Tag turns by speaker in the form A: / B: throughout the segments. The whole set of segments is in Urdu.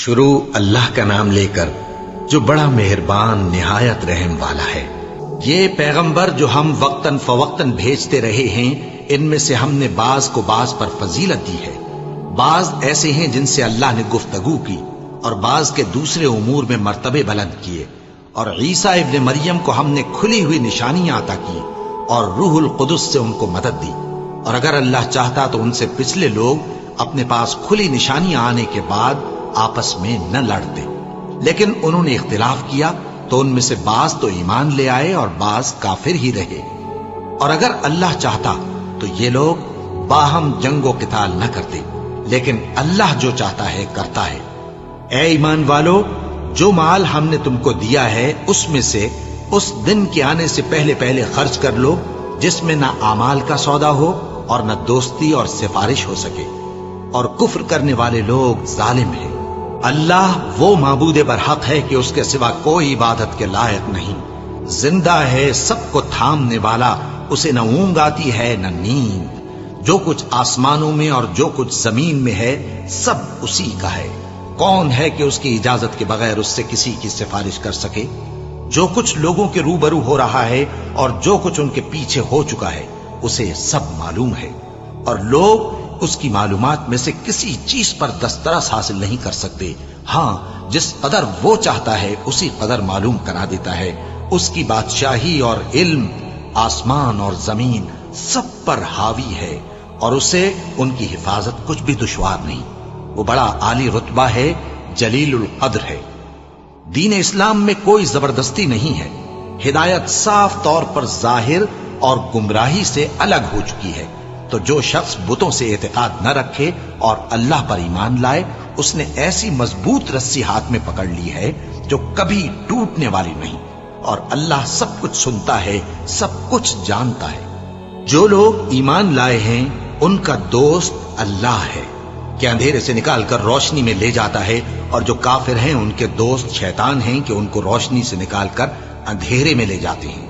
A: شروع اللہ کا نام لے کر جو بڑا مہربان نہایت رحم والا ہے۔ یہ پیغمبر جو ہم وقتاً فوقتاً بھیجتے رہے ہیں، ان میں سے ہم نے بعض کو بعض پر فضیلت دی ہے۔ بعض ایسے ہیں جن سے اللہ نے گفتگو کی، اور بعض کے دوسرے امور میں مرتبے بلند کیے، اور عیسیٰ ابن مریم کو ہم نے کھلی ہوئی نشانیاں عطا کی اور روح القدس سے ان کو مدد دی، اور اگر اللہ چاہتا تو ان سے پچھلے لوگ اپنے پاس کھلی نشانیاں آنے کے بعد آپس میں نہ لڑتے، لیکن انہوں نے اختلاف کیا تو ان میں سے بعض تو ایمان لے آئے اور بعض کافر ہی رہے۔ اور اگر اللہ چاہتا تو یہ لوگ باہم جنگ و قتال نہ کرتے، لیکن اللہ جو چاہتا ہے کرتا ہے۔ اے ایمان والو، جو مال ہم نے تم کو دیا ہے اس میں سے اس دن کے آنے سے پہلے پہلے خرچ کر لو جس میں نہ اعمال کا سودا ہو اور نہ دوستی اور سفارش ہو سکے، اور کفر کرنے والے لوگ ظالم ہیں۔ اللہ وہ معبود برحق ہے کہ اس کے سوا کوئی عبادت کے لائق نہیں، زندہ ہے، سب کو تھامنے والا، اسے نہ اونگ آتی ہے نہ نیند۔ جو کچھ آسمانوں میں اور جو کچھ زمین میں ہے سب اسی کا ہے۔ کون ہے کہ اس کی اجازت کے بغیر اس سے کسی کی سفارش کر سکے؟ جو کچھ لوگوں کے روبرو ہو رہا ہے اور جو کچھ ان کے پیچھے ہو چکا ہے اسے سب معلوم ہے، اور لوگ اس کی معلومات میں سے کسی چیز پر دسترس حاصل نہیں کر سکتے۔ ہاں، جس قدر وہ چاہتا ہے اسی قدر معلوم کرا دیتا ہے۔ اس کی بادشاہی اور علم آسمان اور زمین سب پر حاوی ہے، اور اسے ان کی حفاظت کچھ بھی دشوار نہیں۔ وہ بڑا عالی رتبہ ہے، جلیل القدر ہے۔ دین اسلام میں کوئی زبردستی نہیں ہے۔ ہدایت صاف طور پر ظاہر اور گمراہی سے الگ ہو چکی ہے۔ تو جو شخص بتوں سے اعتقاد نہ رکھے اور اللہ پر ایمان لائے، اس نے ایسی مضبوط رسی ہاتھ میں پکڑ لی ہے جو کبھی ٹوٹنے والی نہیں، اور اللہ سب کچھ سنتا ہے، سب کچھ جانتا ہے۔ جو لوگ ایمان لائے ہیں ان کا دوست اللہ ہے کہ اندھیرے سے نکال کر روشنی میں لے جاتا ہے، اور جو کافر ہیں ان کے دوست شیطان ہیں کہ ان کو روشنی سے نکال کر اندھیرے میں لے جاتے ہیں۔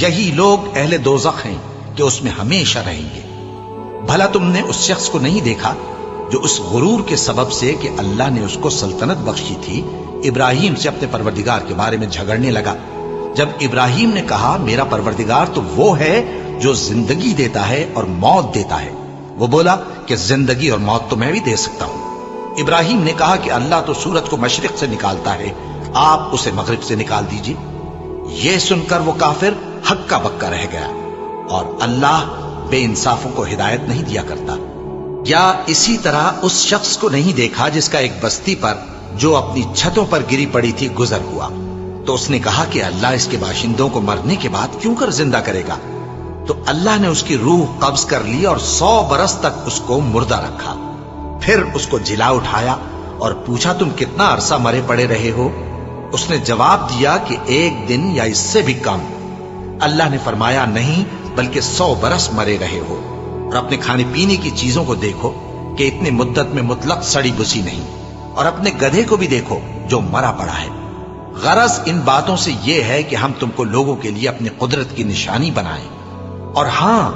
A: یہی لوگ اہل دوزخ ہیں کہ اس میں ہمیشہ رہیں گے۔ بھلا تم نے اس شخص کو نہیں دیکھا جو اس غرور کے سبب سے کہ اللہ نے اس کو سلطنت بخشی تھی، ابراہیم سے اپنے پروردگار کے بارے میں جھگڑنے لگا؟ جب ابراہیم نے کہا میرا پروردگار تو وہ ہے جو زندگی دیتا ہے اور موت دیتا ہے، وہ بولا کہ زندگی اور موت تو میں بھی دے سکتا ہوں۔ ابراہیم نے کہا کہ اللہ تو سورج کو مشرق سے نکالتا ہے، آپ اسے مغرب سے نکال دیجیے۔ یہ سن کر وہ کافر ہکا بکا رہ گیا، اور اللہ بے انصافوں کو ہدایت نہیں دیا کرتا۔ یا اسی طرح اس شخص کو نہیں دیکھا جس کا ایک بستی پر جو اپنی چھتوں پر گری پڑی تھی گزر ہوا، تو اس نے کہا کہ اللہ اس کے باشندوں کو مرنے کے بعد کیوں کر زندہ کرے گا؟ تو اللہ نے اس کی روح قبض کر لی اور 100 برس تک اس کو مردہ رکھا۔ پھر اس کو جلا اٹھایا اور پوچھا تم کتنا عرصہ مرے پڑے رہے ہو؟ اس نے جواب دیا کہ 1 دن یا اس سے بھی کم۔ اللہ نے فرمایا نہیں، بلکہ 100 برس مرے رہے ہو، اور اپنے کھانے پینے کی چیزوں کو دیکھو کہ اتنی مدت میں مطلق سڑی بسی نہیں، اور اپنے گدھے کو بھی دیکھو جو مرا پڑا ہے۔ غرض ان باتوں سے یہ ہے کہ ہم تم کو لوگوں کے لیے اپنی قدرت کی نشانی بنائیں۔ اور ہاں،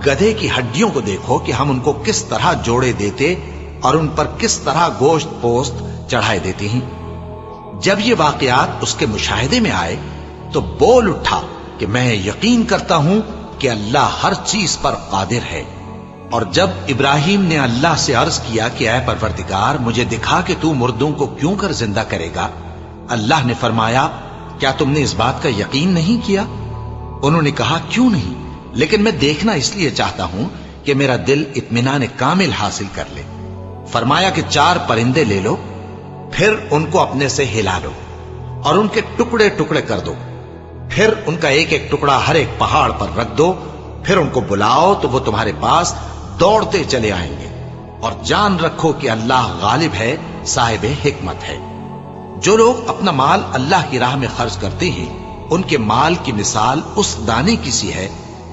A: گدھے کی ہڈیوں کو دیکھو کہ ہم ان کو کس طرح جوڑے دیتے اور ان پر کس طرح گوشت پوست چڑھائے دیتے ہیں۔ جب یہ واقعات اس کے مشاہدے میں آئے تو بول اٹھا کہ میں یقین کرتا ہوں کہ اللہ ہر چیز پر قادر ہے۔ اور جب ابراہیم نے اللہ سے عرض کیا کہ اے پروردگار مجھے دکھا کہ تو مردوں کو کیوں کر زندہ کرے گا، اللہ نے فرمایا کیا تم نے اس بات کا یقین نہیں کیا؟ انہوں نے کہا کیوں نہیں، لیکن میں دیکھنا اس لیے چاہتا ہوں کہ میرا دل اطمینان کامل حاصل کر لے۔ فرمایا کہ 4 پرندے لے لو، پھر ان کو اپنے سے ہلا لو اور ان کے ٹکڑے ٹکڑے کر دو، پھر ان کا ایک ایک ٹکڑا ہر ایک پہاڑ پر رکھ دو، پھر ان کو بلاؤ تو وہ تمہارے پاس دوڑتے چلے آئیں گے، اور جان رکھو کہ اللہ غالب ہے، صاحب حکمت ہے۔ جو لوگ اپنا مال اللہ کی راہ میں خرچ کرتے ہیں ان کے مال کی مثال اس دانے کی سی ہے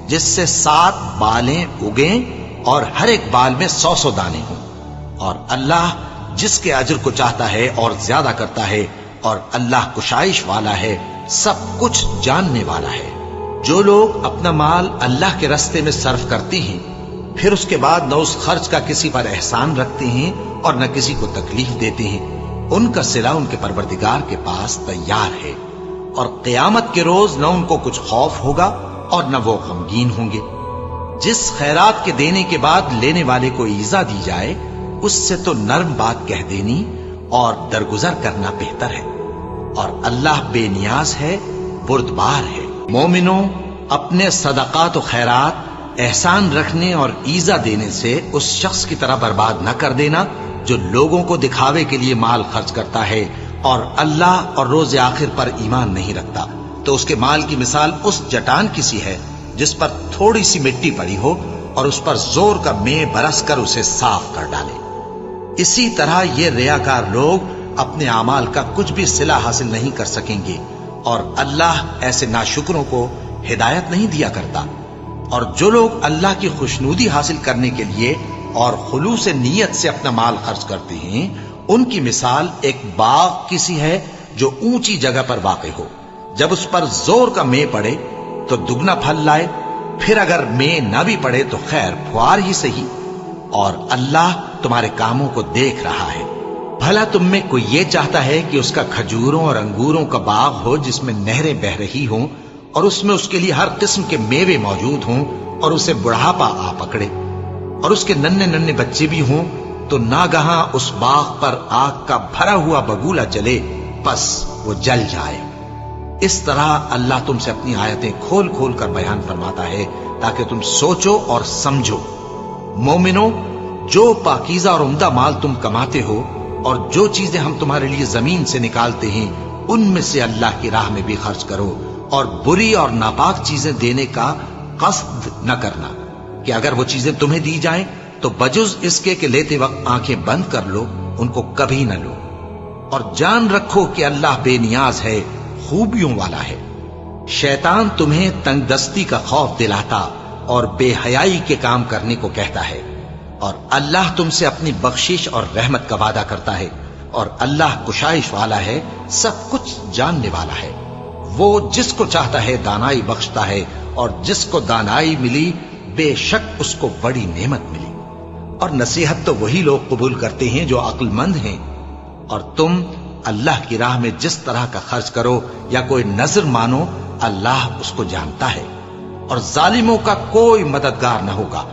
A: جس سے 7 بالیں اگیں اور ہر ایک بال میں 100 دانے ہوں، اور اللہ جس کے اجر کو چاہتا ہے اور زیادہ کرتا ہے، اور اللہ کشائش والا ہے، سب کچھ جاننے والا ہے۔ جو لوگ اپنا مال اللہ کے راستے میں صرف کرتے ہیں پھر اس کے بعد نہ اس خرچ کا کسی پر احسان رکھتے ہیں اور نہ کسی کو تکلیف دیتے ہیں، ان کا صلہ ان کے پروردگار کے پاس تیار ہے، اور قیامت کے روز نہ ان کو کچھ خوف ہوگا اور نہ وہ غمگین ہوں گے۔ جس خیرات کے دینے کے بعد لینے والے کو ایذا دی جائے، اس سے تو نرم بات کہہ دینی اور درگزر کرنا بہتر ہے، اور اللہ بے نیاز ہے، بردبار ہے۔ مومنوں، اپنے صدقات و خیرات احسان رکھنے اور ایذا دینے سے اس شخص کی طرح برباد نہ کر دینا جو لوگوں کو دکھاوے کے لیے مال خرچ کرتا ہے اور اللہ اور روز آخر پر ایمان نہیں رکھتا، تو اس کے مال کی مثال اس چٹان کی سی ہے جس پر تھوڑی سی مٹی پڑی ہو اور اس پر زور کا مے برس کر اسے صاف کر ڈالے۔ اسی طرح یہ ریاکار لوگ اپنے اعمال کا کچھ بھی صلہ حاصل نہیں کر سکیں گے، اور اللہ ایسے ناشکروں کو ہدایت نہیں دیا کرتا۔ اور جو لوگ اللہ کی خوشنودی حاصل کرنے کے لیے اور خلوص نیت سے اپنا مال خرچ کرتے ہیں، ان کی مثال ایک باغ کی سی ہے جو اونچی جگہ پر واقع ہو، جب اس پر زور کا مے پڑے تو دگنا پھل لائے، پھر اگر مے نہ بھی پڑے تو خیر پھوار ہی صحیح، اور اللہ تمہارے کاموں کو دیکھ رہا ہے۔ بھلا تم میں کوئی یہ چاہتا ہے کہ اس کا کھجوروں اور انگوروں کا باغ ہو جس میں نہریں بہ رہی ہوں اور اس میں اس کے لیے ہر قسم کے میوے موجود ہوں، اور اسے بڑھاپا آ پکڑے اور اس کے ننھے ننھے بچے بھی ہوں، تو ناگہاں اس باغ پر آگ کا بھرا ہوا بگولا چلے، بس وہ جل جائے۔ اس طرح اللہ تم سے اپنی آیتیں کھول کھول کر بیان فرماتا ہے تاکہ تم سوچو اور سمجھو۔ مومنوں، جو پاکیزہ اور عمدہ مال تم کماتے ہو اور جو چیزیں ہم تمہارے لیے زمین سے نکالتے ہیں، ان میں سے اللہ کی راہ میں بھی خرچ کرو، اور بری اور ناپاک چیزیں دینے کا قصد نہ کرنا کہ اگر وہ چیزیں تمہیں دی جائیں تو بجز اس کے کہ لیتے وقت آنکھیں بند کر لو، ان کو کبھی نہ لو، اور جان رکھو کہ اللہ بے نیاز ہے، خوبیوں والا ہے۔ شیطان تمہیں تنگ دستی کا خوف دلاتا اور بے حیائی کے کام کرنے کو کہتا ہے، اور اللہ تم سے اپنی بخشش اور رحمت کا وعدہ کرتا ہے، اور اللہ کشائش والا ہے، سب کچھ جاننے والا ہے۔ وہ جس کو چاہتا ہے دانائی بخشتا ہے، اور جس کو دانائی ملی بے شک اس کو بڑی نعمت ملی، اور نصیحت تو وہی لوگ قبول کرتے ہیں جو عقل مند ہیں۔ اور تم اللہ کی راہ میں جس طرح کا خرچ کرو یا کوئی نذر مانو، اللہ اس کو جانتا ہے، اور ظالموں کا کوئی مددگار نہ ہوگا۔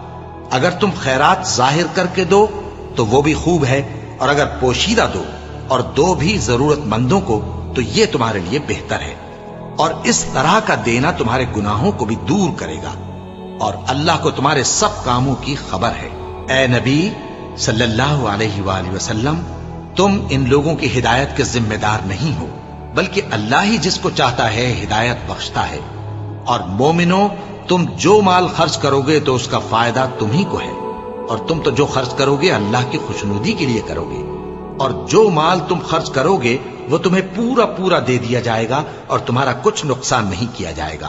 A: اگر تم خیرات ظاہر کر کے دو تو وہ بھی خوب ہے، اور اگر پوشیدہ دو اور دو بھی ضرورت مندوں کو تو یہ تمہارے لیے بہتر ہے، اور اس طرح کا دینا تمہارے گناہوں کو بھی دور کرے گا، اور اللہ کو تمہارے سب کاموں کی خبر ہے۔ اے نبی صلی اللہ علیہ وآلہ وسلم، تم ان لوگوں کی ہدایت کے ذمہ دار نہیں ہو، بلکہ اللہ ہی جس کو چاہتا ہے ہدایت بخشتا ہے۔ اور مومنوں، تم جو مال خرچ کرو گے تو اس کا فائدہ تم ہی کو ہے، اور تم تو جو خرچ کرو گے اللہ کی خوشنودی کے لیے کرو گے، اور جو مال تم خرچ کرو گے وہ تمہیں پورا پورا دے دیا جائے گا، اور تمہارا کچھ نقصان نہیں کیا جائے گا۔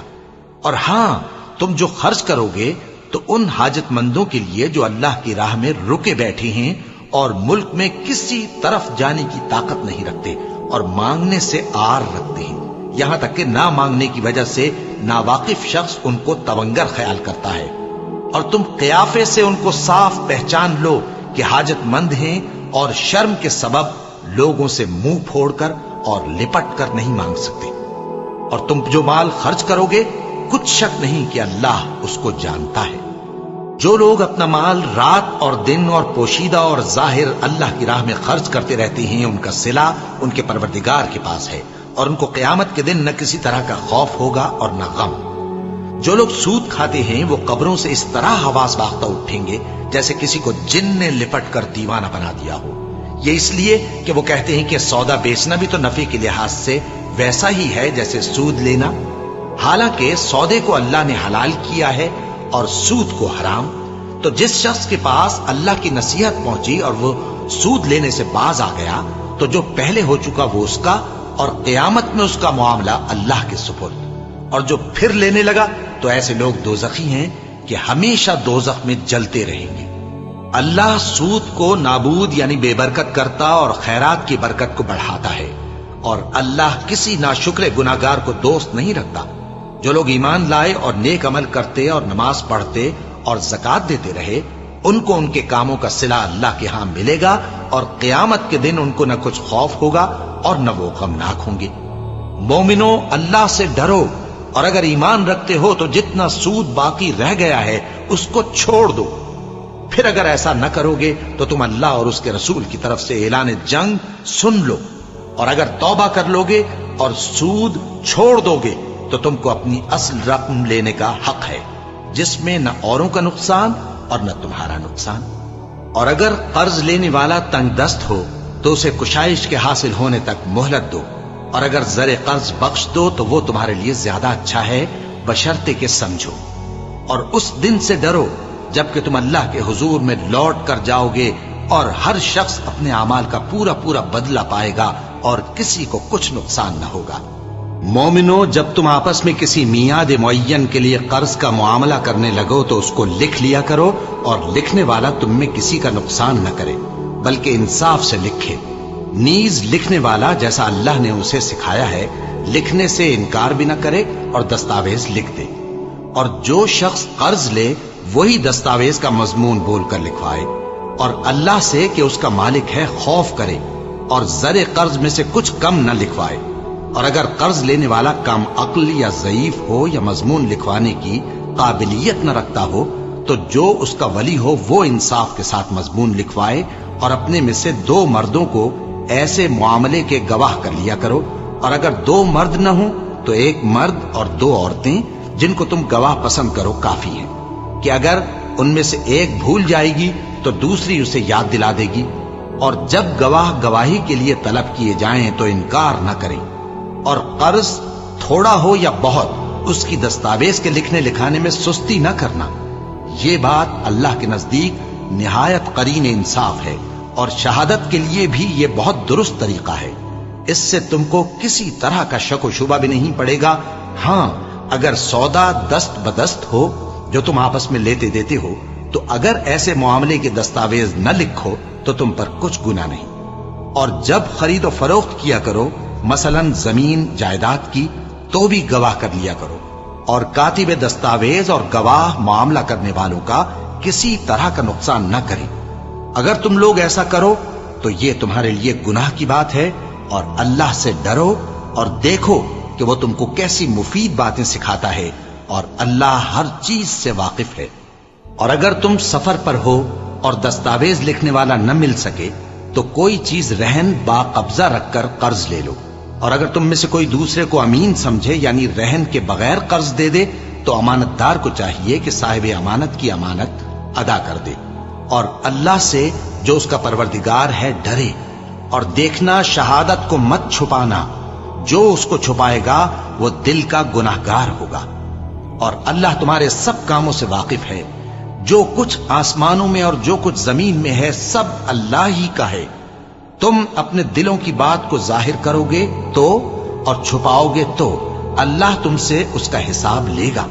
A: اور ہاں، تم جو خرچ کرو گے تو ان حاجت مندوں کے لیے جو اللہ کی راہ میں رکے بیٹھے ہیں اور ملک میں کسی طرف جانے کی طاقت نہیں رکھتے اور مانگنے سے آر رکھتے ہیں، یہاں تک کہ نہ مانگنے کی وجہ سے ناواقف شخص ان کو تونگر خیال کرتا ہے، اور تم قیافے سے ان کو صاف پہچان لو کہ حاجت مند ہیں، اور شرم کے سبب لوگوں سے منہ پھوڑ کر اور لپٹ کر نہیں مانگ سکتے۔ اور تم جو مال خرچ کرو گے کچھ شک نہیں کہ اللہ اس کو جانتا ہے۔ جو لوگ اپنا مال رات اور دن اور پوشیدہ اور ظاہر اللہ کی راہ میں خرچ کرتے رہتے ہیں، ان کا صلہ ان کے پروردگار کے پاس ہے، اور ان کو قیامت کے دن نہ کسی طرح کا خوف ہوگا اور نہ غم۔ جو لوگ سود کھاتے ہیں وہ قبروں سے اس طرح حواس باختہ اٹھیں گے جیسے کسی کو جن نے لپٹ کر دیوانہ بنا دیا ہو، یہ اس لیے کہ وہ کہتے ہیں کہ سودا بیچنا بھی تو نفع کے لحاظ سے ویسا ہی ہے جیسے سود لینا، حالانکہ سودے کو اللہ نے حلال کیا ہے اور سود کو حرام۔ تو جس شخص کے پاس اللہ کی نصیحت پہنچی اور وہ سود لینے سے باز آ گیا تو جو پہلے ہو چکا وہ اس کا، اور قیامت میں اس کا معاملہ اللہ کے سپرد۔ اور جو پھر لینے لگا تو ایسے لوگ دوزخی ہیں کہ ہمیشہ دوزخ میں جلتے رہیں گے۔ اللہ سود کو نابود یعنی بے برکت کرتا اور خیرات کی برکت کو بڑھاتا ہے، اور اللہ کسی ناشکر گناہگار کو دوست نہیں رکھتا۔ جو لوگ ایمان لائے اور نیک عمل کرتے اور نماز پڑھتے اور زکات دیتے رہے، ان کو ان کے کاموں کا صلہ اللہ کے ہاں ملے گا، اور قیامت کے دن ان کو نہ کچھ خوف ہوگا اور نہ وہ غمناک ہوں گے۔ مومنو، اللہ سے ڈرو، اور اگر ایمان رکھتے ہو تو جتنا سود باقی رہ گیا ہے اس کو چھوڑ دو۔ پھر اگر ایسا نہ کرو گے تو تم اللہ اور اس کے رسول کی طرف سے اعلان جنگ سن لو، اور اگر توبہ کر لو گے اور سود چھوڑ دو گے تو تم کو اپنی اصل رقم لینے کا حق ہے، جس میں نہ اوروں کا نقصان اور نہ تمہارا نقصان۔ اور اگر قرض لینے والا تنگ دست ہو تو اسے کشائش کے حاصل ہونے تک مہلت دو، اور اگر زر قرض بخش دو تو وہ تمہارے لیے زیادہ اچھا ہے، بشرطے کہ سمجھو۔ اور اس دن سے ڈرو جبکہ تم اللہ کے حضور میں لوٹ کر جاؤ گے، اور ہر شخص اپنے اعمال کا پورا پورا بدلہ پائے گا، اور کسی کو کچھ نقصان نہ ہوگا۔ مومنو، جب تم آپس میں کسی میعاد معین کے لیے قرض کا معاملہ کرنے لگو تو اس کو لکھ لیا کرو، اور لکھنے والا تم میں کسی کا نقصان نہ کرے بلکہ انصاف سے لکھے۔ نیز لکھنے والا جیسا اللہ نے اسے سکھایا ہے لکھنے سے انکار بھی نہ کرے اور دستاویز لکھ دے، اور جو شخص قرض لے وہی دستاویز کا مضمون بول کر لکھوائے، اور اللہ سے کہ اس کا مالک ہے خوف کرے، اور زر قرض میں سے کچھ کم نہ لکھوائے۔ اور اگر قرض لینے والا کم عقل یا ضعیف ہو یا مضمون لکھوانے کی قابلیت نہ رکھتا ہو تو جو اس کا ولی ہو وہ انصاف کے ساتھ مضمون لکھوائے، اور اپنے میں سے 2 مردوں کو ایسے معاملے کے گواہ کر لیا کرو، اور اگر 2 مرد نہ ہوں تو 1 مرد اور 2 عورتیں جن کو تم گواہ پسند کرو کافی ہیں، کہ اگر ان میں سے ایک بھول جائے گی تو دوسری اسے یاد دلا دے گی۔ اور جب گواہ گواہی کے لیے طلب کیے جائیں تو انکار نہ کریں۔ اور قرض تھوڑا ہو یا بہت اس کی دستاویز کے لکھنے لکھانے میں سستی نہ کرنا، یہ بات اللہ کے نزدیک نہایت قرین انصاف ہے، اور شہادت کے لیے بھی یہ بہت درست طریقہ ہے۔ اس سے تم کو کسی طرح کا شک و شبہ بھی نہیں پڑے گا۔ ہاں، اگر سودا دست بدست ہو جو تم آپس میں لیتے دیتے ہو تو اگر ایسے معاملے کے دستاویز نہ لکھو تو تم پر کچھ گناہ نہیں۔ اور جب خرید و فروخت کیا کرو، مثلا زمین جائیداد کی، تو بھی گواہ کر لیا کرو، اور کاتب دستاویز اور گواہ معاملہ کرنے والوں کا کسی طرح کا نقصان نہ کریں۔ اگر تم لوگ ایسا کرو تو یہ تمہارے لیے گناہ کی بات ہے، اور اللہ سے ڈرو اور دیکھو کہ وہ تم کو کیسی مفید باتیں سکھاتا ہے، اور اللہ ہر چیز سے واقف ہے۔ اور اگر تم سفر پر ہو اور دستاویز لکھنے والا نہ مل سکے تو کوئی چیز رہن با قبضہ رکھ کر قرض لے لو، اور اگر تم میں سے کوئی دوسرے کو امین سمجھے یعنی رہن کے بغیر قرض دے دے تو امانت دار کو چاہیے کہ صاحب امانت کی امانت ادا کر دے، اور اللہ سے جو اس کا پروردگار ہے ڈرے، اور دیکھنا شہادت کو مت چھپانا، جو اس کو چھپائے گا وہ دل کا گناہگار ہوگا۔ اور اللہ تمہارے سب کاموں سے واقف ہے، جو کچھ آسمانوں میں اور جو کچھ زمین میں ہے سب اللہ ہی کا ہے۔ تم اپنے دلوں کی بات کو ظاہر کرو گے تو اور چھپاؤ گے تو اللہ تم سے اس کا حساب لے گا،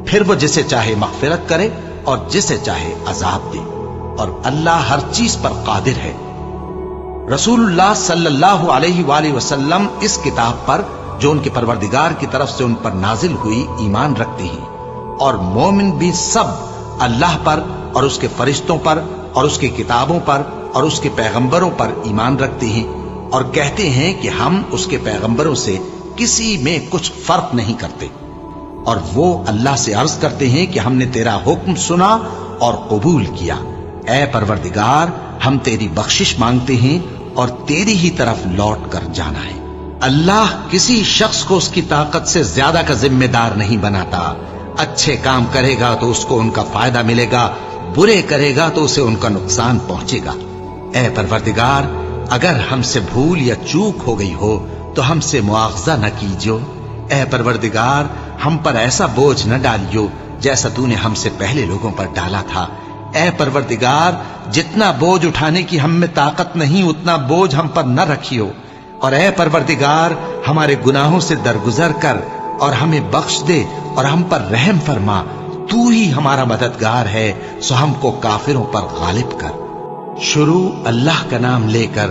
A: پھر وہ جسے چاہے مغفرت کرے اور جسے چاہے عذاب دے، اور اللہ ہر چیز پر قادر ہے۔ رسول اللہ صلی اللہ علیہ وآلہ وسلم اس کتاب پر جو ان کے پروردگار کی طرف سے ان پر نازل ہوئی ایمان رکھتے ہیں، اور مومن بھی سب اللہ پر اور اس کے فرشتوں پر اور اس کی کتابوں پر اور اس کے پیغمبروں پر ایمان رکھتے ہیں، اور کہتے ہیں کہ ہم اس کے پیغمبروں سے کسی میں کچھ فرق نہیں کرتے، اور وہ اللہ سے عرض کرتے ہیں کہ ہم نے تیرا حکم سنا اور قبول کیا۔ اے پروردگار، ہم تیری بخشش مانگتے ہیں اور تیری ہی طرف لوٹ کر جانا ہے۔ اللہ کسی شخص کو اس کی طاقت سے زیادہ کا ذمہ دار نہیں بناتا۔ اچھے کام کرے گا تو اس کو ان کا فائدہ ملے گا، برے کرے گا تو اسے ان کا نقصان پہنچے گا۔ اے پروردگار، اگر ہم سے بھول یا چوک ہو گئی ہو تو ہم سے مواخذہ نہ کیجو۔ اے پروردگار، ہم پر ایسا بوجھ نہ ڈالیو جیسا تو نے ہم سے پہلے لوگوں پر ڈالا تھا۔ اے پروردگار، جتنا بوجھ اٹھانے کی ہم میں طاقت نہیں اتنا بوجھ ہم پر نہ رکھیو، اور اے پروردگار، ہمارے گناہوں سے درگزر کر اور ہمیں بخش دے اور ہم پر رحم فرما۔ تو ہی ہمارا مددگار ہے، سو ہم کو کافروں پر غالب کر۔ شروع اللہ کا نام لے کر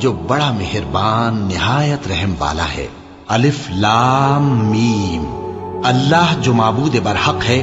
A: جو بڑا مہربان نہایت رحم والا ہے۔ الف لام میم۔ اللہ جو معبود برحق ہے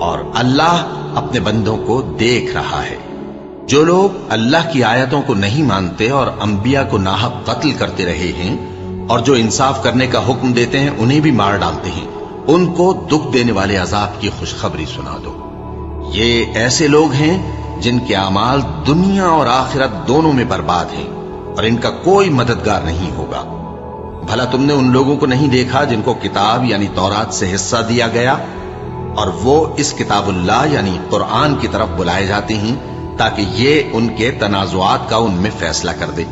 A: اور اللہ اپنے بندوں کو دیکھ رہا ہے۔ جو لوگ اللہ کی آیتوں کو نہیں مانتے اور انبیاء کو ناحق قتل کرتے رہے ہیں اور جو انصاف کرنے کا حکم دیتے ہیں انہیں بھی مار ڈالتے ہیں، ان کو دکھ دینے والے عذاب کی خوشخبری سنا دو۔ یہ ایسے لوگ ہیں جن کے اعمال دنیا اور آخرت دونوں میں برباد ہیں اور ان کا کوئی مددگار نہیں ہوگا۔ بھلا تم نے ان لوگوں کو نہیں دیکھا جن کو کتاب یعنی تورات سے حصہ دیا گیا اور وہ اس کتاب اللہ یعنی قرآن کی طرف بلائے جاتے ہیں تاکہ یہ ان کے تنازعات کا ان میں فیصلہ کر دے،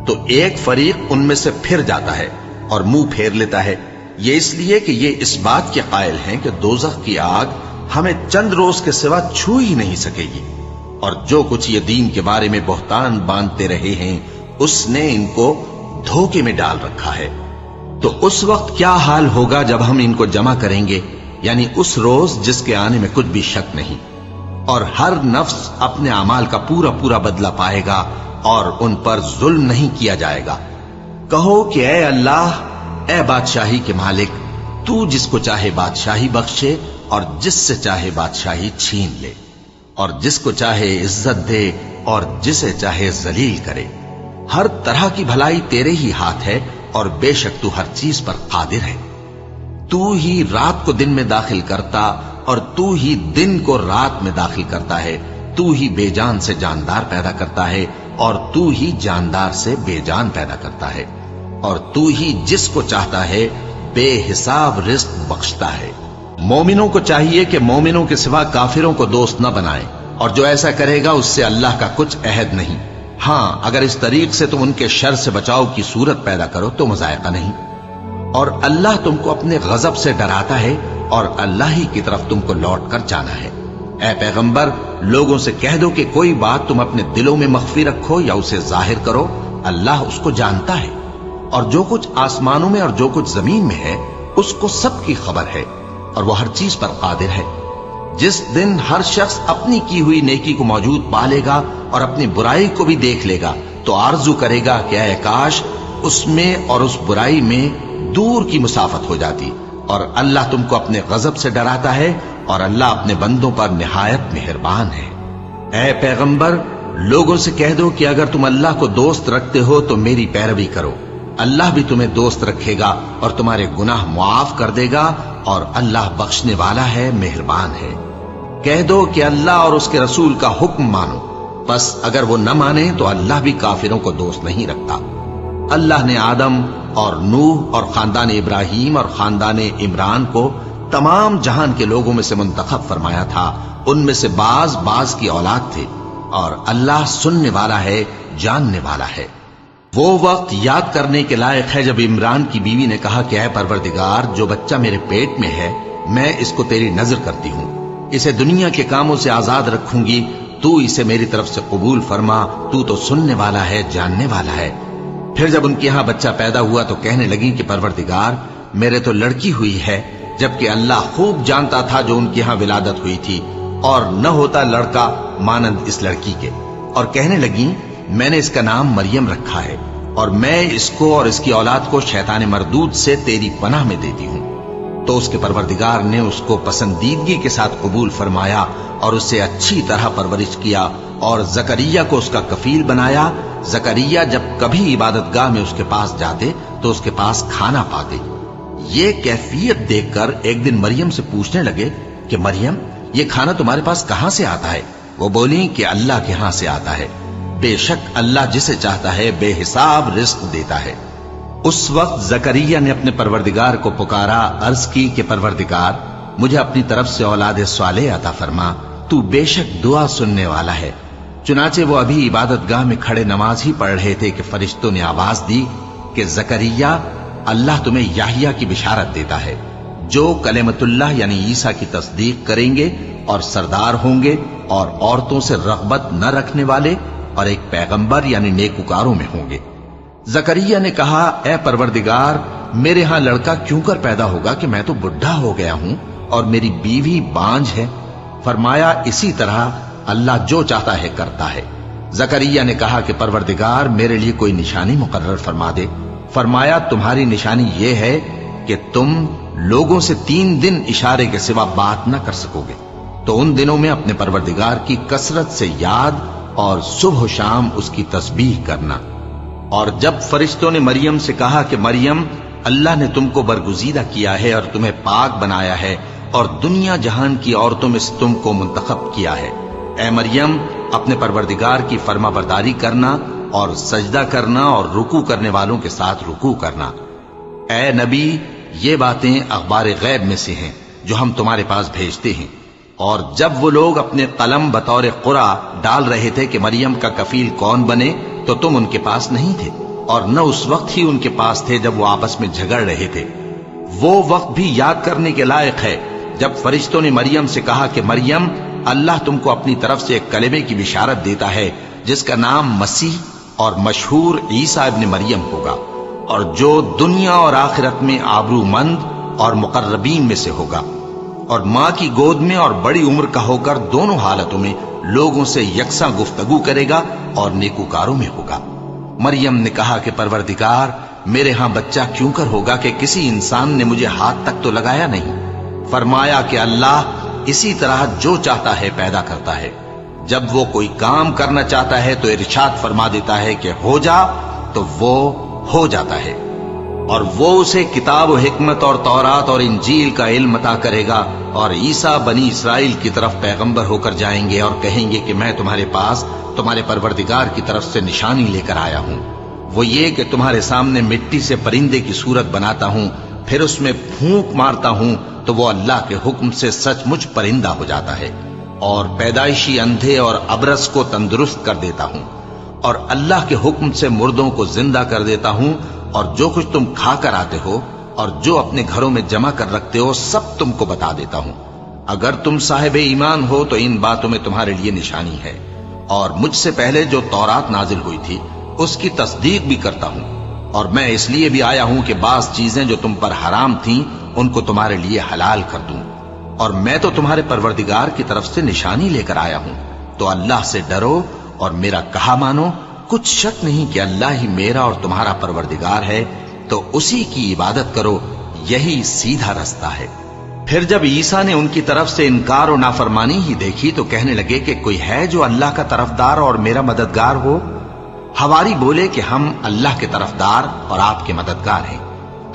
A: تو ایک فریق ان میں سے پھر جاتا ہے اور منہ پھیر لیتا ہے، یہ اس لیے کہ یہ اس بات کے قائل ہیں کہ دوزخ کی آگ ہمیں چند روز کے سوا چھو ہی نہیں سکے گی، اور جو کچھ یہ دین کے بارے میں بہتان باندھتے رہے ہیں اس نے ان کو دھوکے میں ڈال رکھا ہے۔ تو اس وقت کیا حال ہوگا جب ہم ان کو جمع کریں گے، یعنی اس روز جس کے آنے میں کچھ بھی شک نہیں، اور ہر نفس اپنے اعمال کا پورا پورا بدلہ پائے گا اور ان پر ظلم نہیں کیا جائے گا۔ کہو کہ اے اللہ، اے بادشاہی کے مالک، تو جس کو چاہے بادشاہی بخشے اور جس سے چاہے بادشاہی چھین لے، اور جس کو چاہے عزت دے اور جسے چاہے ذلیل کرے۔ ہر طرح کی بھلائی تیرے ہی ہاتھ ہے اور بے شک تو ہر چیز پر قادر ہے۔ تو ہی رات کو دن میں داخل کرتا اور تو ہی دن کو رات میں داخل کرتا ہے، تو ہی بے جان سے جاندار پیدا کرتا ہے اور تو ہی جاندار سے بے جان پیدا کرتا ہے، اور تو ہی جس کو چاہتا ہے بے حساب رزق بخشتا ہے۔ مومنوں کو چاہیے کہ مومنوں کے سوا کافروں کو دوست نہ بنائیں، اور جو ایسا کرے گا اس سے اللہ کا کچھ عہد نہیں۔ ہاں، اگر اس طریق سے تم ان کے شر سے بچاؤ کی صورت پیدا کرو تو مذائقہ نہیں۔ اور اللہ تم کو اپنے غضب سے ڈراتا ہے اور اللہ ہی کی طرف تم کو لوٹ کر جانا ہے۔ اے پیغمبر، لوگوں سے کہہ دو کہ کوئی بات تم اپنے دلوں میں مخفی رکھو یا اسے ظاہر کرو، اللہ اس کو جانتا ہے، اور جو کچھ آسمانوں میں اور جو کچھ زمین میں ہے اس کو سب کی خبر ہے، اور وہ ہر چیز پر قادر ہے۔ جس دن ہر شخص اپنی کی ہوئی نیکی کو موجود پا لے گا اور اپنی برائی کو بھی دیکھ لے گا تو آرزو کرے گا کہ اے کاش اس میں اور اس برائی میں دور کی مسافت ہو جاتی، اور اللہ تم کو اپنے غضب سے ڈراتا ہے اور اللہ اپنے بندوں پر نہایت مہربان ہے۔ اے پیغمبر، لوگوں سے کہہ دو کہ اگر تم اللہ کو دوست رکھتے ہو تو میری پیروی کرو، اللہ بھی تمہیں دوست رکھے گا اور تمہارے گناہ معاف کر دے گا، اور اللہ بخشنے والا ہے، مہربان ہے۔ کہہ دو کہ اللہ اور اس کے رسول کا حکم مانو، بس اگر وہ نہ مانے تو اللہ بھی کافروں کو دوست نہیں رکھتا۔ اللہ نے آدم اور نوح اور خاندان ابراہیم اور خاندان عمران کو تمام جہان کے لوگوں میں سے منتخب فرمایا تھا، ان میں سے بعض کی اولاد تھے، اور اللہ سننے والا ہے، جاننے والا ہے۔ وہ وقت یاد کرنے کے لائق ہے جب عمران کی بیوی نے کہا کہ اے پروردگار، جو بچہ میرے پیٹ میں ہے میں اس کو تیری نظر کرتی ہوں، اسے دنیا کے کاموں سے آزاد رکھوں گی، تو اسے میری طرف سے قبول فرما، تو سننے والا ہے، جاننے والا ہے۔ پھر جب ان کے ہاں بچہ پیدا ہوا تو کہنے لگی کہ پروردگار، میرے تو لڑکی ہوئی ہے، جبکہ اللہ خوب جانتا تھا جو ان کے ہاں ولادت ہوئی تھی، اور نہ ہوتا لڑکا مانند اس لڑکی کے۔ اور کہنے لگی میں نے اس کا نام مریم رکھا ہے، اور میں اس کو اور اس کی اولاد کو شیطان مردود سے تیری پناہ میں دیتی ہوں۔ تو اس کے پروردگار نے اس کو پسندیدگی کے ساتھ قبول فرمایا اور اسے اچھی طرح پرورش کیا، اور زکریا کو اس کا کفیل بنایا۔ زکریا جب کبھی عبادت گاہ میں اس کے پاس جاتے تو اس کے پاس کھانا پاتے۔ یہ کیفیت دیکھ کر ایک دن مریم سے پوچھنے لگے کہ مریم، یہ کھانا تمہارے پاس کہاں سے آتا ہے؟ وہ بولی کہ اللہ کے ہاں سے آتا ہے، بے شک اللہ جسے چاہتا ہے بے حساب رزق دیتا ہے۔ اس وقت زکریا نے اپنے پروردگار کو پکارا، عرض کی کہ پروردگار، مجھے اپنی طرف سے اولاد صالح عطا فرما، تو بے شک دعا سننے والا ہے۔ چنانچہ وہ ابھی عبادت گاہ میں کھڑے نماز ہی پڑھ رہے تھے کہ فرشتوں نے آواز دی کہ زکریا، اللہ تمہیں یحییٰ کی بشارت دیتا ہے، جو کلمۃ اللہ یعنی عیسیٰ کی تصدیق کریں گے اور سردار ہوں گے اور عورتوں سے رغبت نہ رکھنے والے اور ایک پیغمبر یعنی نیکوکاروں میں ہوں گے۔ زکریا نے کہا، اے پروردگار، میرے ہاں لڑکا کیوں کر پیدا ہوگا کہ میں تو بڈھا ہو گیا ہوں اور میری بیوی بانجھ ہے؟ فرمایا، اسی طرح اللہ جو چاہتا ہے کرتا ہے۔ زکریا نے کہا کہ پروردگار، میرے لیے کوئی نشانی مقرر فرما دے۔ فرمایا، تمہاری نشانی یہ ہے کہ تم لوگوں سے 3 دن اشارے کے سوا بات نہ کر سکو گے۔ تو ان دنوں میں اپنے پروردگار کی کثرت سے یاد اور صبح و شام اس کی تسبیح کرنا۔ اور جب فرشتوں نے مریم سے کہا کہ مریم، اللہ نے تم کو برگزیدہ کیا ہے اور تمہیں پاک بنایا ہے اور دنیا جہان کی عورتوں میں سے تم کو منتخب کیا ہے، اے مریم اپنے پروردگار کی فرما برداری کرنا اور سجدہ کرنا اور رکوع کرنے والوں کے ساتھ رکوع کرنا۔ اے نبی، یہ باتیں اخبار غیب میں سے ہیں جو ہم تمہارے پاس بھیجتے ہیں۔ اور جب وہ لوگ اپنے قلم بطور قرعہ ڈال رہے تھے کہ مریم کا کفیل کون بنے، تو تم ان کے پاس نہیں تھے، اور نہ اس وقت ہی ان کے پاس تھے جب وہ آپس میں جھگڑ رہے تھے۔ وہ وقت بھی یاد کرنے کے لائق ہے جب فرشتوں نے مریم سے کہا کہ مریم، اللہ تم کو اپنی طرف سے ایک کلمے کی بشارت دیتا ہے جس کا نام مسیح اور مشہور عیسیٰ ابن مریم ہوگا، اور جو دنیا اور آخرت میں آبرو مند اور مقربین میں سے ہوگا، اور ماں کی گود میں اور بڑی عمر کا ہو کر دونوں حالتوں میں لوگوں سے یکساں گفتگو کرے گا اور نیکوکاروں میں ہوگا۔ مریم نے کہا کہ پروردگار، میرے ہاں بچہ کیوں کر ہوگا کہ کسی انسان نے مجھے ہاتھ تک تو لگایا نہیں۔ فرمایا کہ اللہ اسی طرح جو چاہتا ہے پیدا کرتا ہے، جب وہ کوئی کام کرنا چاہتا ہے تو ارشاد فرما دیتا ہے کہ ہو جا، تو وہ ہو جاتا ہے۔ اور وہ اسے کتاب و حکمت اور تورات اور انجیل کا علم عطا کرے گا، اور عیسیٰ بنی اسرائیل کی طرف پیغمبر ہو کر جائیں گے اور کہیں گے کہ میں تمہارے پاس تمہارے پروردگار کی طرف سے نشانی لے کر آیا ہوں، وہ یہ کہ تمہارے سامنے مٹی سے پرندے کی صورت بناتا ہوں، پھر اس میں پھونک مارتا ہوں تو وہ اللہ کے حکم سے سچ مچ پرندہ ہو جاتا ہے، اور پیدائشی اندھے اور ابرص کو تندرست کر دیتا ہوں، اور اللہ کے حکم سے مردوں کو زندہ کر دیتا ہوں، اور جو کچھ تم کھا کر آتے ہو اور جو اپنے گھروں میں جمع کر رکھتے ہو سب تم کو بتا دیتا ہوں۔ اگر تم صاحب ایمان ہو تو ان باتوں میں تمہارے لیے نشانی ہے، اور مجھ سے پہلے جو تورات نازل ہوئی تھی اس کی تصدیق بھی کرتا ہوں، اور میں اس لیے بھی آیا ہوں کہ بعض چیزیں جو تم پر حرام تھیں ان کو تمہارے لیے حلال کر دوں، اور میں تو تمہارے پروردگار کی طرف سے نشانی لے کر آیا ہوں۔ تو اللہ سے ڈرو اور میرا کہا مانو، کچھ شک نہیں کہ اللہ ہی میرا اور تمہارا پروردگار ہے، تو اسی کی عبادت کرو، یہی سیدھا رستہ ہے۔ پھر جب عیسیٰ نے ان کی طرف سے انکار و نافرمانی ہی دیکھی تو کہنے لگے کہ کوئی ہے جو اللہ کا طرفدار اور میرا مددگار ہو؟ حواری بولے کہ ہم اللہ کے طرفدار اور آپ کے مددگار ہیں،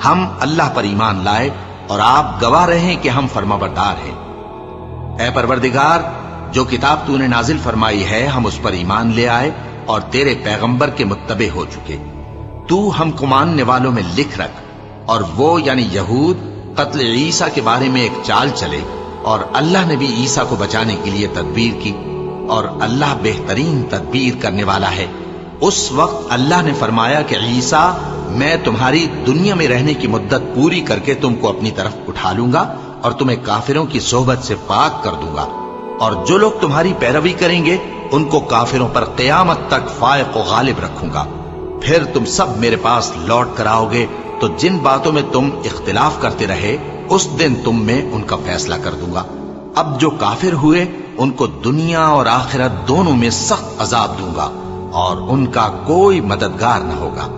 A: ہم اللہ پر ایمان لائے اور آپ گواہ رہیں کہ ہم فرما بردار ہیں۔ اے پروردگار، جو کتاب تو نے نازل فرمائی ہے ہم اس پر ایمان لے آئے اور تیرے پیغمبر کے متبع ہو چکے، تو ہم کو ماننے والوں میں لکھ رکھ۔ اور وہ یعنی یہود قتل عیسیٰ کے بارے میں ایک چال چلے، اور اللہ نے بھی عیسیٰ کو بچانے کے لیے تدبیر کی، اور اللہ بہترین تدبیر کرنے والا ہے۔ اس وقت اللہ نے فرمایا کہ عیسیٰ، میں تمہاری دنیا میں رہنے کی مدت پوری کر کے تم کو اپنی طرف اٹھا لوں گا اور تمہیں کافروں کی صحبت سے پاک کر دوں گا، اور جو لوگ تمہاری پیروی کریں گے ان کو کافروں پر قیامت تک فائق و غالب رکھوں گا۔ پھر تم سب میرے پاس لوٹ کر آؤ گے، تو جن باتوں میں تم اختلاف کرتے رہے اس دن تم میں ان کا فیصلہ کر دوں گا۔ اب جو کافر ہوئے ان کو دنیا اور آخرت دونوں میں سخت عذاب دوں گا، اور ان کا کوئی مددگار نہ ہوگا۔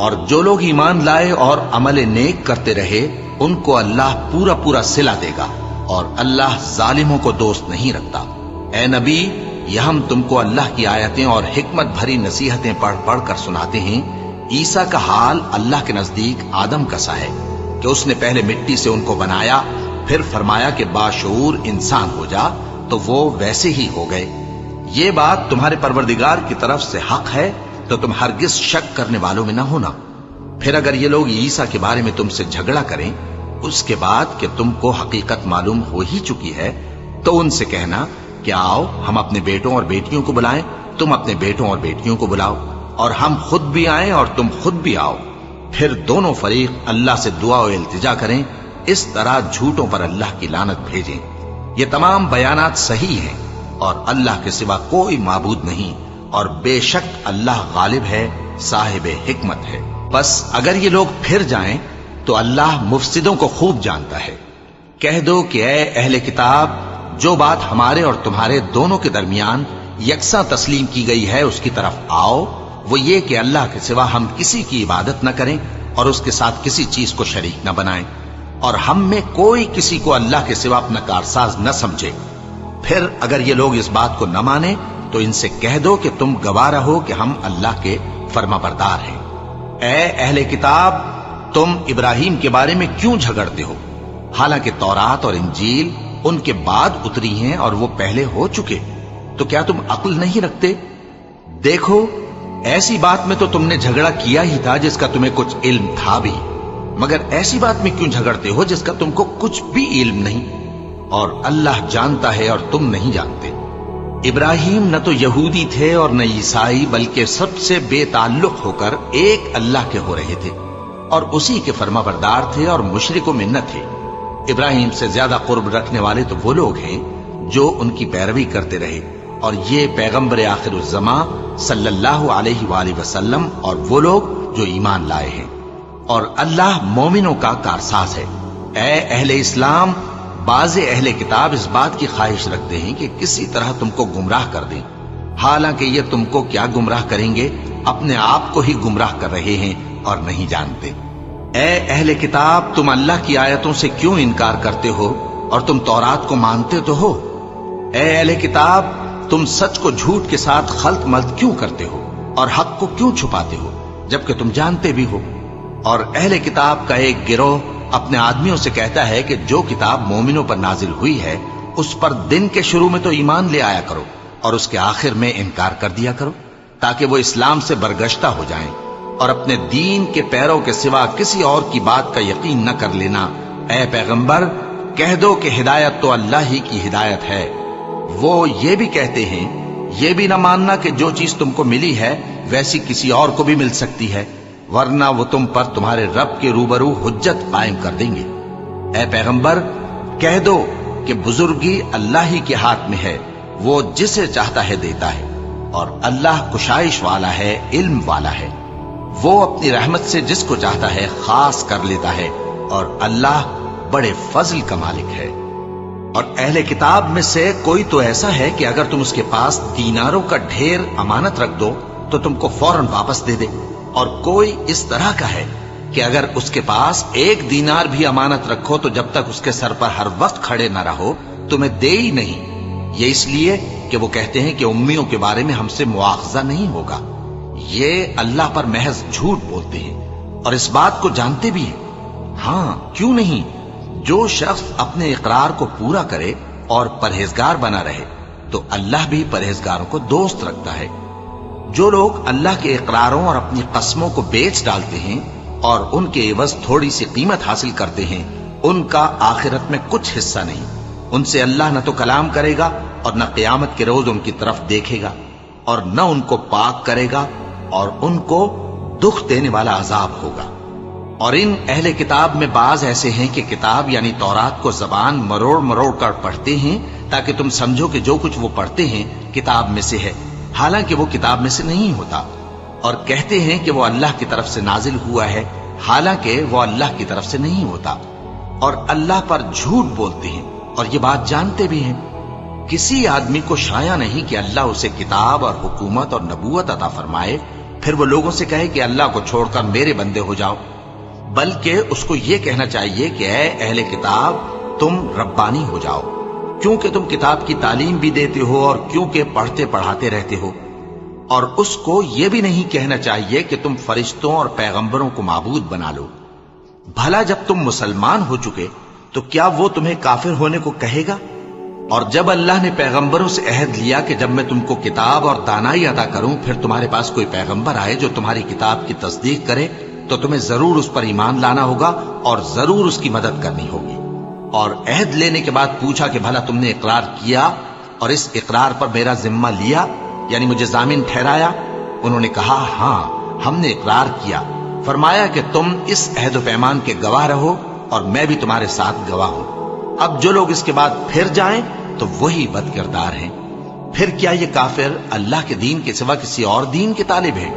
A: اور جو لوگ ایمان لائے اور عمل نیک کرتے رہے ان کو اللہ پورا پورا صلہ دے گا، اور اللہ ظالموں کو دوست نہیں رکھتا۔ اے نبی، یہ ہم تم کو اللہ کی آیتیں اور حکمت بھری نصیحتیں پڑھ پڑھ کر سناتے ہیں۔ عیسیٰ کا حال اللہ کے نزدیک آدم کا سا ہے کہ اس نے پہلے مٹی سے ان کو بنایا، پھر فرمایا کہ باشعور انسان ہو جا، تو وہ ویسے ہی ہو گئے۔ یہ بات تمہارے پروردگار کی طرف سے حق ہے، تو تم ہرگز شک کرنے والوں میں نہ ہونا۔ پھر اگر یہ لوگ عیسیٰ کے بارے میں تم سے جھگڑا کریں اس کے بعد کہ تم کو حقیقت معلوم ہو ہی چکی ہے، تو ان سے کہنا کہ آؤ ہم اپنے بیٹوں اور بیٹیوں کو بلائیں، تم اپنے بیٹوں اور بیٹیوں کو بلاؤ، اور ہم خود بھی آئیں اور تم خود بھی آؤ، پھر دونوں فریق اللہ سے دعا و التجا کریں، اس طرح جھوٹوں پر اللہ کی لعنت بھیجیں۔ یہ تمام بیانات صحیح ہیں، اور اللہ کے سوا کوئی معبود نہیں، اور بے شک اللہ غالب ہے، صاحب حکمت ہے۔ بس اگر یہ لوگ پھر جائیں تو اللہ مفسدوں کو خوب جانتا ہے۔ کہہ دو کہ اے اہل کتاب، جو بات ہمارے اور تمہارے دونوں کے درمیان یکساں تسلیم کی گئی ہے اس کی طرف آؤ، وہ یہ کہ اللہ کے سوا ہم کسی کی عبادت نہ کریں اور اس کے ساتھ کسی چیز کو شریک نہ بنائیں، اور ہم میں کوئی کسی کو اللہ کے سوا اپنا کارساز نہ سمجھے۔ پھر اگر یہ لوگ اس بات کو نہ مانے تو ان سے کہہ دو کہ تم گواہ رہو کہ ہم اللہ کے فرما بردار ہیں۔ اے اہل کتاب، تم ابراہیم کے بارے میں کیوں جھگڑتے ہو؟ حالانکہ تورات اور انجیل ان کے بعد اتری ہیں اور وہ پہلے ہو چکے، تو کیا تم عقل نہیں رکھتے؟ دیکھو، ایسی بات میں تو تم نے جھگڑا کیا ہی تھا جس کا تمہیں کچھ علم تھا بھی، مگر ایسی بات میں کیوں جھگڑتے ہو جس کا تم کو کچھ بھی علم نہیں؟ اور اللہ جانتا ہے اور تم نہیں جانتے۔ ابراہیم نہ تو یہودی تھے اور نہ عیسائی، بلکہ سب سے بے تعلق ہو کر ایک اللہ کے ہو رہے تھے اور اسی کے فرما بردار تھے اور مشرکوں میں نہ تھے۔ ابراہیم سے زیادہ قرب رکھنے والے تو وہ لوگ ہیں جو ان کی پیروی کرتے رہے، اور یہ پیغمبر آخر الزماں صلی اللہ علیہ وآلہ وسلم اور وہ لوگ جو ایمان لائے ہیں، اور اللہ مومنوں کا کارساز ہے۔ اے اہل اسلام، بعض اہل کتاب اس بات کی خواہش رکھتے ہیں کہ کسی طرح تم کو گمراہ کر دیں، حالانکہ یہ تم کو کیا گمراہ کریں گے، اپنے آپ کو ہی گمراہ کر رہے ہیں اور نہیں جانتے۔ اے اہل کتاب، تم اللہ کی آیتوں سے کیوں انکار کرتے ہو اور تم تورات کو مانتے تو ہو؟ اے اہل کتاب، تم سچ کو جھوٹ کے ساتھ خلط ملط کیوں کرتے ہو اور حق کو کیوں چھپاتے ہو جبکہ تم جانتے بھی ہو؟ اور اہل کتاب کا ایک گروہ اپنے آدمیوں سے کہتا ہے کہ جو کتاب مومنوں پر نازل ہوئی ہے اس پر دن کے شروع میں تو ایمان لے آیا کرو اور اس کے آخر میں انکار کر دیا کرو، تاکہ وہ اسلام سے برگشتہ ہو جائیں اور اپنے دین کے پیروں کے سوا کسی اور کی بات کا یقین نہ کر لینا۔ اے پیغمبر، کہہ دو کہ ہدایت تو اللہ ہی کی ہدایت ہے۔ وہ یہ بھی کہتے ہیں، یہ بھی نہ ماننا کہ جو چیز تم کو ملی ہے ویسی کسی اور کو بھی مل سکتی ہے، ورنہ وہ تم پر تمہارے رب کے روبرو حجت قائم کر دیں گے۔ اے پیغمبر، کہہ دو کہ بزرگی اللہ ہی کے ہاتھ میں ہے، وہ جسے چاہتا ہے دیتا ہے، اور اللہ کشائش والا ہے، علم والا ہے۔ وہ اپنی رحمت سے جس کو چاہتا ہے خاص کر لیتا ہے، اور اللہ بڑے فضل کا مالک ہے۔ اور اہل کتاب میں سے کوئی تو ایسا ہے کہ اگر تم اس کے پاس دیناروں کا ڈھیر امانت رکھ دو تو تم کو فوراً واپس دے دے، اور کوئی اس طرح کا ہے کہ اگر اس کے پاس 1 دینار بھی امانت رکھو تو جب تک اس کے سر پر ہر وقت کھڑے نہ رہو تمہیں دے ہی نہیں۔ یہ اس لیے کہ وہ کہتے ہیں کہ امیوں کے بارے میں ہم سے مواخذہ نہیں ہوگا۔ یہ اللہ پر محض جھوٹ بولتے ہیں اور اس بات کو جانتے بھی ہیں۔ ہاں، کیوں نہیں؟ جو شخص اپنے اقرار کو پورا کرے اور پرہیزگار بنا رہے تو اللہ بھی پرہیزگاروں کو دوست رکھتا ہے۔ جو لوگ اللہ کے اقراروں اور اپنی قسموں کو بیچ ڈالتے ہیں اور ان کے عوض تھوڑی سی قیمت حاصل کرتے ہیں، ان کا آخرت میں کچھ حصہ نہیں۔ ان سے اللہ نہ تو کلام کرے گا اور نہ قیامت کے روز ان کی طرف دیکھے گا، اور نہ ان کو پاک کرے گا، اور ان کو دکھ دینے والا عذاب ہوگا۔ اور ان اہل کتاب میں بعض ایسے ہیں کہ کتاب یعنی تورات کو زبان مروڑ مروڑ کر پڑھتے ہیں تاکہ تم سمجھو کہ جو کچھ وہ پڑھتے ہیں کتاب میں سے ہے، حالانکہ وہ کتاب میں سے نہیں ہوتا، اور کہتے ہیں کہ وہ اللہ کی طرف سے نازل ہوا ہے، حالانکہ وہ اللہ کی طرف سے نہیں ہوتا، اور اللہ پر جھوٹ بولتے ہیں اور یہ بات جانتے بھی ہیں۔ کسی آدمی کو شایع نہیں کہ اللہ اسے کتاب اور حکومت اور نبوت عطا فرمائے پھر وہ لوگوں سے کہے کہ اللہ کو چھوڑ کر میرے بندے ہو جاؤ، بلکہ اس کو یہ کہنا چاہیے کہ اے اہل کتاب، تم ربانی ہو جاؤ، کیونکہ تم کتاب کی تعلیم بھی دیتے ہو اور کیونکہ پڑھتے پڑھاتے رہتے ہو۔ اور اس کو یہ بھی نہیں کہنا چاہیے کہ تم فرشتوں اور پیغمبروں کو معبود بنا لو۔ بھلا جب تم مسلمان ہو چکے تو کیا وہ تمہیں کافر ہونے کو کہے گا؟ اور جب اللہ نے پیغمبروں سے عہد لیا کہ جب میں تم کو کتاب اور دانائی عطا کروں پھر تمہارے پاس کوئی پیغمبر آئے جو تمہاری کتاب کی تصدیق کرے تو تمہیں ضرور اس پر ایمان لانا ہوگا اور ضرور اس کی مدد کرنی ہوگی۔ اور عہد لینے کے بعد پوچھا کہ بھلا تم نے اقرار کیا اور اس اقرار پر میرا ذمہ لیا، یعنی مجھے ضامن ٹھہرایا؟ انہوں نے کہا ہاں، ہم نے اقرار کیا۔ فرمایا کہ تم اس عہد و پیمان کے گواہ رہو اور میں بھی تمہارے ساتھ گواہ ہوں۔ اب جو لوگ اس کے بعد پھر جائیں تو وہی بد کردار ہیں۔ پھر کیا یہ کافر اللہ کے دین کے سوا کسی اور دین کے طالب ہیں؟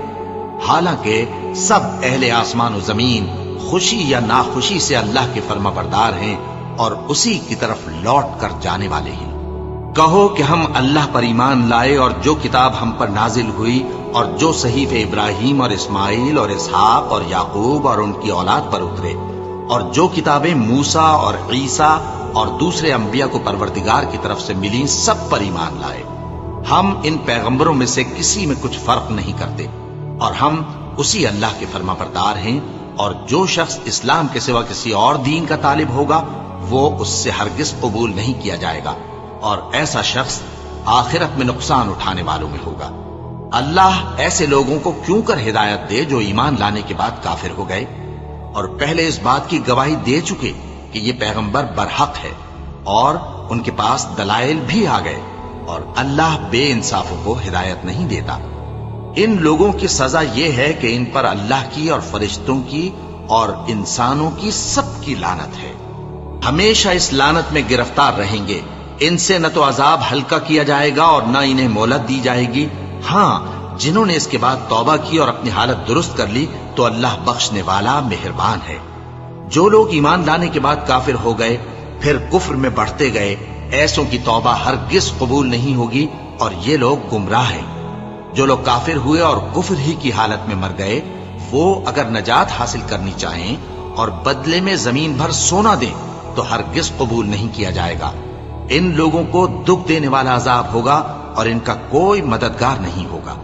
A: حالانکہ سب اہل آسمان و زمین خوشی یا ناخوشی سے اللہ کے فرما بردار ہیں اور اسی کی طرف لوٹ کر جانے والے ہیں۔ کہو کہ ہم اللہ پر ایمان لائے اور جو کتاب ہم پر نازل ہوئی اور جو صحیف ابراہیم اور اسماعیل اور اسحاق اور یعقوب اور ان کی اولاد پر اترے، اور جو کتابیں موسیٰ اور عیسیٰ اور دوسرے انبیاء کو پروردگار کی طرف سے ملی سب پر ایمان لائے۔ ہم ان پیغمبروں میں سے کسی میں کچھ فرق نہیں کرتے، اور ہم اسی اللہ کے فرما بردار ہیں، اور جو شخص اسلام کے سوا کسی اور دین کا طالب ہوگا وہ اس سے ہرگز قبول نہیں کیا جائے گا، اور ایسا شخص آخرت میں نقصان اٹھانے والوں میں ہوگا۔ اللہ ایسے لوگوں کو کیوں کر ہدایت دے جو ایمان لانے کے بعد کافر ہو گئے اور پہلے اس بات کی گواہی دے چکے کہ یہ پیغمبر برحق ہے، اور ان کے پاس دلائل بھی آ گئے، اور اللہ بے انصافوں کو ہدایت نہیں دیتا۔ ان لوگوں کی سزا یہ ہے کہ ان پر اللہ کی اور فرشتوں کی اور انسانوں کی سب کی لعنت ہے، ہمیشہ اس لعنت میں گرفتار رہیں گے۔ ان سے نہ تو عذاب ہلکا کیا جائے گا اور نہ انہیں مہلت دی جائے گی۔ ہاں، جنہوں نے اس کے بعد توبہ کی اور اپنی حالت درست کر لی تو اللہ بخشنے والا مہربان ہے۔ جو لوگ ایمان لانے کے بعد کافر ہو گئے پھر کفر میں بڑھتے گئے، ایسوں کی توبہ ہرگز قبول نہیں ہوگی، اور یہ لوگ گمراہ ہیں۔ جو لوگ کافر ہوئے اور کفر ہی کی حالت میں مر گئے، وہ اگر نجات حاصل کرنی چاہیں اور بدلے میں زمین بھر سونا دیں تو ہرگز قبول نہیں کیا جائے گا۔ ان لوگوں کو دکھ دینے والا عذاب ہوگا اور ان کا کوئی مددگار نہیں ہوگا۔